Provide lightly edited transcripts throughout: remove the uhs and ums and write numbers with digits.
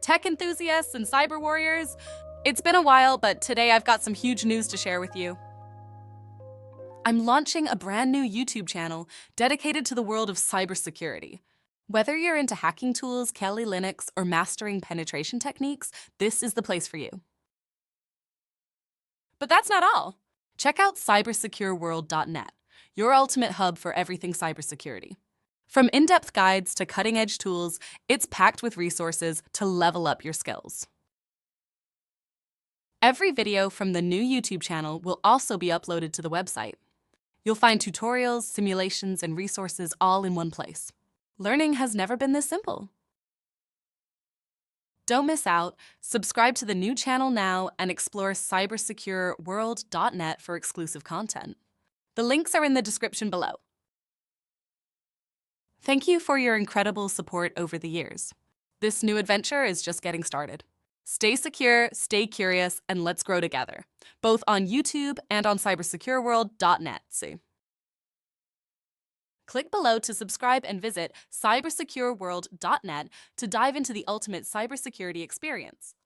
tech enthusiasts and cyber warriors. It's been a while, but today I've got some huge news to share with you. I'm launching a brand new YouTube channel dedicated to the world of cybersecurity. Whether you're into hacking tools, Kali Linux, or mastering penetration techniques, this is the place for you. But that's not all. Check out cybersecureworld.net, your ultimate hub for everything cybersecurity. From in-depth guides to cutting-edge tools, it's packed with resources to level up your skills. Every video from the new YouTube channel will also be uploaded to the website. You'll find tutorials, simulations, and resources all in one place. Learning has never been this simple. Don't miss out. Subscribe to the new channel now and explore cybersecureworld.net for exclusive content. The links are in the description below. Thank you for your incredible support over the years. This new adventure is just getting started. Stay secure, stay curious, and let's grow together, both on YouTube and on cybersecureworld.net. See? Click below to subscribe and visit cybersecureworld.net to dive into the ultimate cybersecurity experience.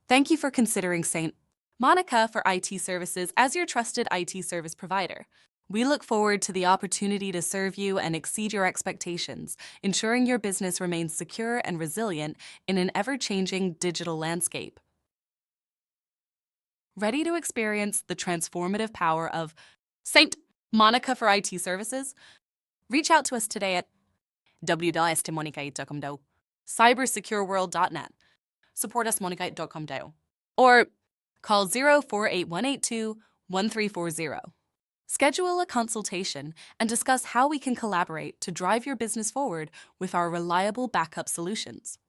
Thank you for considering St. Monica for IT Services as your trusted IT service provider. We look forward to the opportunity to serve you and exceed your expectations, ensuring your business remains secure and resilient in an ever-changing digital landscape. Ready to experience the transformative power of St. Monica for IT Services? Reach out to us today at www.monica.com, cybersecureworld.net, supportusmonica.com, or call 048-182-1340. Schedule a consultation and discuss how we can collaborate to drive your business forward with our reliable backup solutions.